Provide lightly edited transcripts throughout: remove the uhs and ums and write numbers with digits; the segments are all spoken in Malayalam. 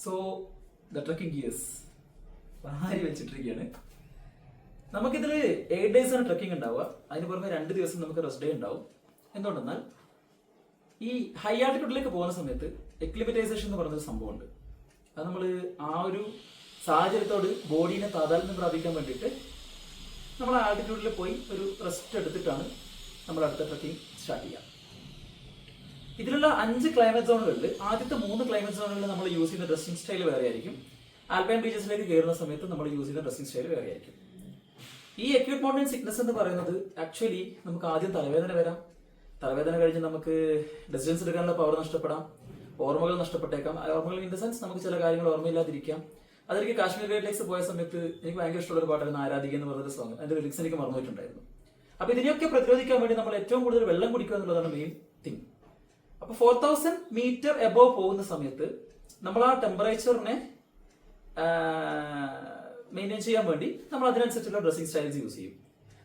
സോ ദ ട്രക്കിംഗ് ഗിയേഴ്സ് വാരി വെച്ചിട്ടിരിക്കുകയാണ്. നമുക്കിതിൽ 8 days ആണ് ട്രക്കിംഗ് ഉണ്ടാവുക. അതിന് പുറമെ 2 ദിവസം നമുക്ക് റെസ്റ്റ് ഡേ ഉണ്ടാവും. എന്തുകൊണ്ടെന്നാൽ ഈ ഹൈ ആൾട്ടിറ്റ്യൂഡിലേക്ക് പോകുന്ന സമയത്ത് എക്ലിമറ്റൈസേഷൻ എന്ന് പറയുന്നൊരു സംഭവമുണ്ട്. അത് നമ്മൾ ആ ഒരു സാഹചര്യത്തോട് ബോഡീനെ താതാത്മ്യം പ്രാപിക്കാൻ വേണ്ടിയിട്ട് നമ്മൾ ആൾട്ടിറ്റ്യൂഡിൽ പോയി ഒരു റെസ്റ്റ് എടുത്തിട്ടാണ് നമ്മൾ അടുത്ത ട്രക്കിംഗ് സ്റ്റാർട്ട് ചെയ്യുക. ഇതിലുള്ള 5 ക്ലൈമറ്റ് സോണുകളിൽ ആദ്യത്തെ 3 ക്ലൈമറ്റ് സോണുകളിൽ നമ്മൾ യൂസ് ചെയ്യുന്ന ഡ്രസ്സിംഗ് സ്റ്റൈൽ വേറെ ആയിരിക്കും. ആൽപൈൻ ബീച്ചസിലേക്ക് കയറുന്ന സമയത്ത് നമ്മൾ യൂസ് ചെയ്യുന്ന ഡ്രസ്സിംഗ് സ്റ്റൈൽ വേറെ ആയിരിക്കും. ഈ അക്യൂട്ട് മൗണ്ടൻ സിക്നസ് എന്ന് പറയുന്നത് ആക്ച്വലി നമുക്ക് ആദ്യം തലവേദന വരാം. തലവേദന കഴിഞ്ഞ് നമുക്ക് ഡിസ്റ്റൻസ് എടുക്കാനുള്ള പവർ നഷ്ടപ്പെടാം, ഓർമ്മകൾ നഷ്ടപ്പെട്ടേക്കാം. ഓർമ്മകൾ ഇൻ ദ സെൻസ് നമുക്ക് ചില കാര്യങ്ങൾ ഓർമ്മയില്ലാതിരിക്കാം. അതെനിക്ക് കാശ്മീർ ഗൈഡ്ലൈൻസ് പോയ സമയത്ത് എനിക്ക് ഭയങ്കര ഇഷ്ടമുള്ള ഒരു പാട്ടായിരുന്നു ആരാധിക എന്ന് പറഞ്ഞൊരു സോങ്. അതിന്റെ ലിറിക്സ് എനിക്ക് മറന്നുപോയിട്ടുണ്ടായിരുന്നു. അപ്പൊ ഇതിനെയൊക്കെ പ്രതിരോധിക്കാൻ വേണ്ടി നമ്മൾ ഏറ്റവും കൂടുതൽ വെള്ളം കുടിക്കുക എന്നുള്ളതാണ് മെയിൻ തിങ്. അപ്പൊ 4000 മീറ്റർ എബോവ് പോകുന്ന സമയത്ത് നമ്മൾ ആ ടെമ്പറേച്ചറിനെ മെയിൻറ്റെയിൻ ചെയ്യാൻ വേണ്ടി നമ്മൾ അതിനനുസരിച്ചുള്ള ഡ്രസ്സിംഗ് സ്റ്റൈൽസ് യൂസ് ചെയ്യും.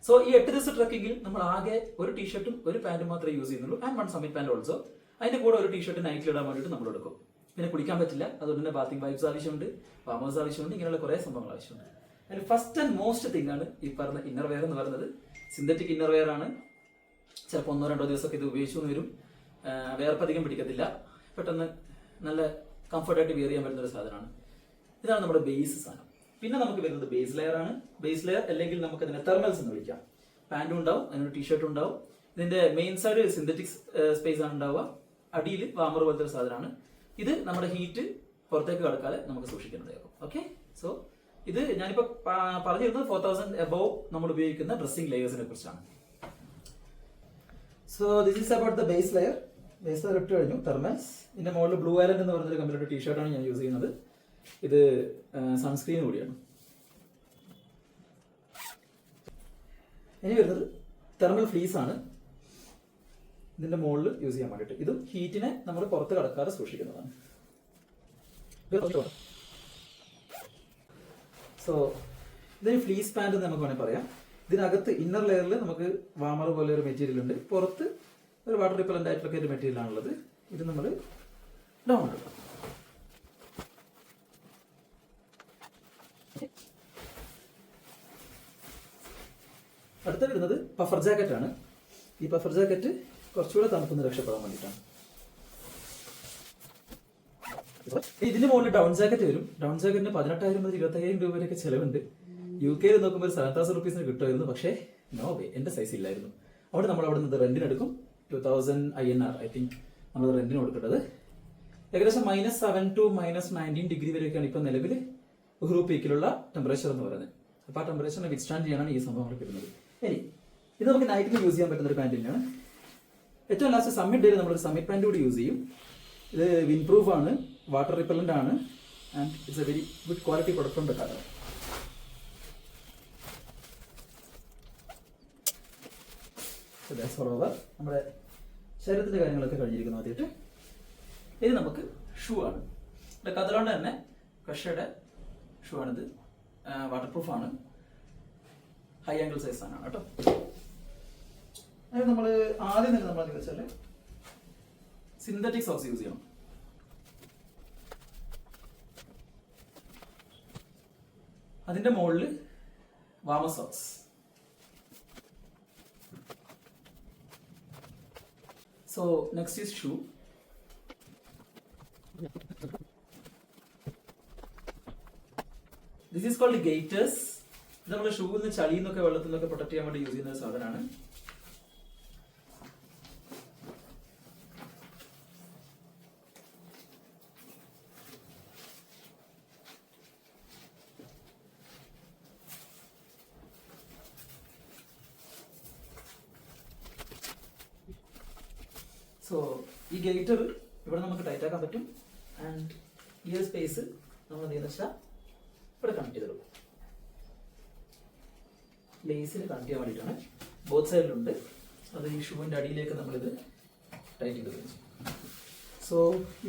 സോ ഈ 8 ദിവസം ട്രക്കിങ്ങിൽ നമ്മൾ ആകെ ഒരു ടീഷർട്ടും ഒരു പാന്റും മാത്രമേ യൂസ് ചെയ്യുന്നുള്ളൂ. And 1 summit pant also. അതിന്റെ കൂടെ ഒരു ടീഷർട്ട് നൈറ്റിൽ ഇടാൻ വേണ്ടിയിട്ട് നമ്മൾ എടുക്കും. പിന്നെ കുടിക്കാൻ പറ്റില്ല, അതുകൊണ്ട് തന്നെ ബാത്തിങ് വൈബ്സ് ആവശ്യമുണ്ട്, ഫാമേഴ്സ് ആവശ്യമുണ്ട്, ഇങ്ങനെയുള്ള കുറെ സംഭവങ്ങൾ ആവശ്യമുണ്ട്. അതിൽ ഫസ്റ്റ് ആൻഡ് മോസ്റ്റ് തിങ് ആണ് ഈ പറഞ്ഞ ഇന്നർ വെയർ എന്ന് പറയുന്നത്. സിന്തറ്റിക് ഇന്നർ വെയർ ആണ്. ചിലപ്പോൾ 1-2 ദിവസമൊക്കെ ഇത് ഉപയോഗിച്ചു എന്ന് വരും. വേർപ്പധികം പിടിക്കത്തില്ല, പെട്ടെന്ന് നല്ല കംഫർട്ടായിട്ട് വെയർ ചെയ്യാൻ പറ്റുന്ന ഒരു സാധനമാണ്. ഇതാണ് നമ്മുടെ ബേസ് സാധനം. പിന്നെ നമുക്ക് വരുന്നത് ബേസ് ലെയർ ആണ്. ബേസ് ലെയർ അല്ലെങ്കിൽ നമുക്ക് അതിനെ തെർമൽസ് എന്ന് വിളിക്കാം. പാന്റും ഉണ്ടാവും, അതിനൊരു ടീഷർട്ടും ഉണ്ടാവും. ഇതിന്റെ മെയിൻ സൈഡ് സിന്തറ്റിക് സ്പേസ് ആണ് ഉണ്ടാവുക. അടിയിൽ വാമർ പോലത്തെ ഒരു സാധനമാണ്. ഇത് നമ്മുടെ ഹീറ്റ് പുറത്തേക്ക് കടക്കാതെ നമുക്ക് സൂക്ഷിക്കുന്നതായിരിക്കും. ഓക്കെ, സോ ഇത് ഞാനിപ്പോ പറഞ്ഞിരുന്നത് 4000 എബോവ് നമ്മൾ ഉപയോഗിക്കുന്ന ഡ്രസ്സിംഗ് ലെയേഴ്സിനെ കുറിച്ചാണ്. So this is about the base layer. Base layer ഇട്ട് കഴിഞ്ഞു. തെർമൽസ്. ഇതിന്റെ മുകളിൽ ബ്ലൂ ഐലൻഡ് എന്ന് പറഞ്ഞൊരു കമ്പനിയുടെ ടീഷർട്ടാണ് ഞാൻ യൂസ് ചെയ്യുന്നത്. ഇത് സൺസ്ക്രീൻ കൂടിയാണ്. ഇനി വരുന്നത് തെർമൽ ഫ്ലീസ് ആണ്. ഇതിന്റെ മുകളിൽ യൂസ് ചെയ്യാൻ വേണ്ടിയിട്ട് ഇതും ഹീറ്റിനെ നമ്മൾ പുറത്ത് കടക്കാതെ സൂക്ഷിക്കുന്നതാണ്. സോ ഇതൊരു ഫ്ലീസ് പാന്റ് എന്ന് നമുക്ക് വേണമെങ്കിൽ പറയാം. ഇതിനകത്ത് ഇന്നർ ലെയറിൽ നമുക്ക് വാമർ പോലെ ഒരു മെറ്റീരിയൽ ഉണ്ട്, പുറത്ത് ഒരു വാട്ടർ റിപ്പലന്റ് ആയിട്ടുള്ള ഒരു മെറ്റീരിയൽ ആണുള്ളത്. ഇത് നമ്മൾ ഡൗൺ എടുക്കാം. അടുത്ത വരുന്നത് പഫർ ജാക്കറ്റ് ആണ്. ഈ പഫർ ജാക്കറ്റ് കുറച്ചുകൂടെ തണുപ്പൊന്ന് രക്ഷപ്പെടാൻ വേണ്ടിയിട്ടാണ്. ഇതിന്റെ മുകളിൽ ഡൗൺ ജാക്കറ്റ് വരും. ഡൗൺ ജാക്കറ്റിന് 18,000 മുതൽ 25,000 രൂപ വരെയൊക്കെ ചെലവുണ്ട്. UK നോക്കുമ്പോൾ 7,000 റുപ്പീസിന് കിട്ടുമായിരുന്നു. പക്ഷേ നോ വേ, എന്റെ സൈസ് ഇല്ലായിരുന്നു. അവിടെ നമ്മൾ അവിടെ നിന്ന് റെന്റിന് എടുക്കും. 2000 INR ഐ തിങ്ക് നമ്മൾ റെന്റിന് കൊടുക്കേണ്ടത്. ഏകദേശം -7 to -19 ഡിഗ്രി വരെയൊക്കെയാണ് ഇപ്പൊ നിലവിൽ ഉഹ്റു പീക്കിലുള്ള ടെമ്പറേച്ചർ എന്ന് പറയുന്നത്. അപ്പൊ ആ ടെമ്പറേച്ചറിനെ വിത്ത്സ്റ്റാൻഡ് ചെയ്യാനാണ് ഈ സംഭവങ്ങൾ കിട്ടുന്നത്. ഇനി ഇത് നമുക്ക് നൈറ്റിൽ യൂസ് ചെയ്യാൻ പറ്റുന്ന ഒരു പാന്റ് തന്നെയാണ്. ഏറ്റവും ലാസ്റ്റ് സമ്മിറ്റ് ഡേയിൽ നമ്മളൊരു സമ്മിറ്റ് പാന്റ് കൂടി യൂസ് ചെയ്യും. ഇത് വിൻ പ്രൂഫ് ആണ്, വാട്ടർ റിപ്പലന്റ് ആണ്, and it's A very good quality product from Decathlon. നമ്മുടെ ശരീരത്തിന്റെ കാര്യങ്ങളൊക്കെ കഴിഞ്ഞിരിക്കുന്നു. ആദ്യമായിട്ട് ഇത് നമുക്ക് ഷൂ ആണ്. ഡെക്കാത്ലോണിന്റെ തന്നെ ക്രഷയുടെ ഷൂ ആണിത്. വാട്ടർ പ്രൂഫ് ആണ്, ഹൈ ആംഗിൾ സൈസ് ആണ് കേട്ടോ. നമ്മൾ ആദ്യം തന്നെ നമ്മൾ വെച്ചാൽ സിന്തറ്റിക് സോക്സ് യൂസ് ചെയ്യണം. അതിന്റെ മുകളിൽ warmer socks. So next is shoe. This is called gaiters. ഇത് നമ്മുടെ ഷൂവിൽ നിന്ന് ചളിയിൽ നിന്നൊക്കെ വെള്ളത്തിൽ നിന്നൊക്കെ പ്രൊട്ടക്ട് ചെയ്യാൻ വേണ്ടി യൂസ് ചെയ്യുന്ന ഒരു സാധനമാണ്. സോ ഈ ഗേറ്റർ ഇവിടെ നമുക്ക് ടൈറ്റ് ആക്കാൻ പറ്റും. ആൻഡ് ഈ ഒരു സ്പേസ് നമ്മൾ എന്ത് ചെയ്യുന്ന വെച്ചാൽ ഇവിടെ കണക്ട് ചെയ്തിടും. ലേസിന് കണക്ട് ചെയ്യാൻ വേണ്ടിയിട്ടാണ്. ബോത്ത് സൈഡിലുണ്ട്. അത് ഈ ഷൂവിൻ്റെ അടിയിലേക്ക് നമ്മളിത് ടൈറ്റ് ചെയ്ത് വെച്ചു. സോ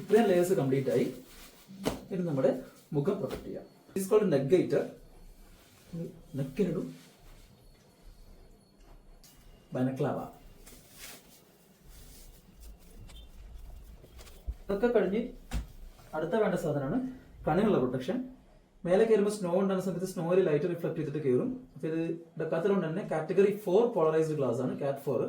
ഇത്രയും ലെയേഴ്സ് കംപ്ലീറ്റ് ആയി. ഇനി നമ്മുടെ മുഖം പ്രൊട്ടക്ട് ചെയ്യാം. It's called neck gaiter. നെക്കിനിടും ബനക്ലാവ. ഇതൊക്കെ കഴിഞ്ഞ് അടുത്ത വേണ്ട സാധനമാണ് കണ്ണിനുള്ള പ്രൊട്ടക്ഷൻ. മേലെ കയറുമ്പോൾ സ്നോ ഉണ്ടാകുന്ന സമയത്ത് സ്നോയിൽ ലൈറ്റ് റിഫ്ലക്ട് ചെയ്തിട്ട് കയറും. അപ്പോൾ ഇത് ഡെക്കാത്തലോൺ തന്നെ കാറ്റഗറി 4 പോളറൈസ്ഡ് ഗ്ലാസ് ആണ്, കാറ്റ് 4.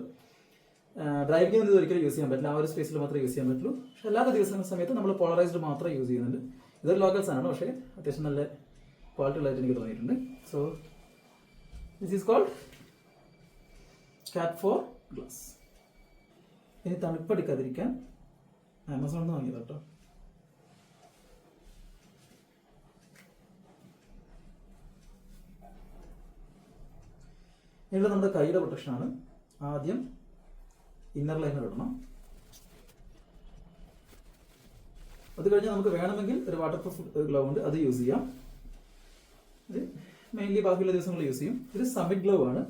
ഡ്രൈവിംഗ് ഇത് ഒരിക്കലും യൂസ് ചെയ്യാൻ പറ്റില്ല, ആ ഒരു സ്പേസിൽ മാത്രമേ യൂസ് ചെയ്യാൻ പറ്റുള്ളൂ. പക്ഷേ അല്ലാത്ത ദിവസം സമയത്ത് നമ്മൾ പോളറൈസ്ഡ് മാത്രമേ യൂസ് ചെയ്യുന്നുണ്ട്. ഇതൊരു ലോക്കൽ സാധനമാണ്, പക്ഷേ അത്യാവശ്യം നല്ല ക്വാളിറ്റി ഉള്ളതായിട്ട് എനിക്ക് തോന്നിയിട്ടുണ്ട്. സോ ദിസ് ഈസ് കോൾഡ് കാറ്റ് 4 ഗ്ലാസ്. ഇനി തണുപ്പെടുക്കാതിരിക്കാൻ ആമസോണിൽ നിന്ന് വാങ്ങിയത് കേട്ടോ. ഇവിടെ നമ്മുടെ കൈയുടെ പ്രൊട്ടക്ഷനാണ്. ആദ്യം ഇന്നർ ലൈനർ ഇടണം. അത് കഴിഞ്ഞാൽ നമുക്ക് വേണമെങ്കിൽ ഒരു വാട്ടർ പ്രൂഫ് ഗ്ലൗ ഉണ്ട്, അത് യൂസ് ചെയ്യാം. ഇത് മെയിൻലി ബാക്കിയുള്ള ദിവസങ്ങളിൽ യൂസ് ചെയ്യും. ഇത് സമ്മിറ്റ് ഗ്ലൗ ആണ്.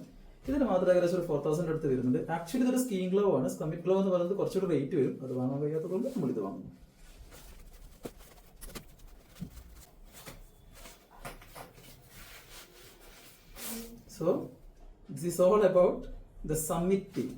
ഇതിന് മാത്രം ഏകദേശം ഒരു 4000 അടുത്ത് വരുന്നുണ്ട്. ആക്ച്വലി ഇതൊരു സ്കീയിങ് ഗ്ലൗ ആണ്. സമ്മിറ്റ് ഗ്ലൗ എന്ന് പറയുന്നത് കുറച്ചുകൂടി റേറ്റ് വരും. അത് വാങ്ങാൻ കഴിയാത്തതുകൊണ്ട് നമ്മൾ ഇത് വാങ്ങുന്നു. So this is all about the summit team.